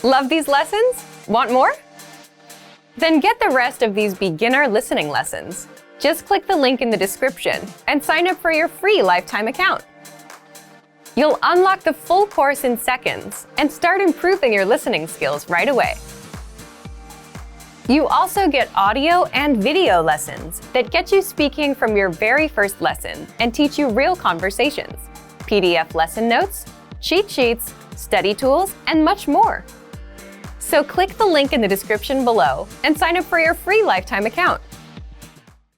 Love these lessons? Want more? Then get the rest of these beginner listening lessons. Just click the link in the description and sign up for your free lifetime account. You'll unlock the full course in seconds and start improving your listening skills right away. You also get audio and video lessons that get you speaking from your very first lesson and teach you real conversations, PDF lesson notes, cheat sheets, study tools, and much more. So click the link in the description below and sign up for your free lifetime account.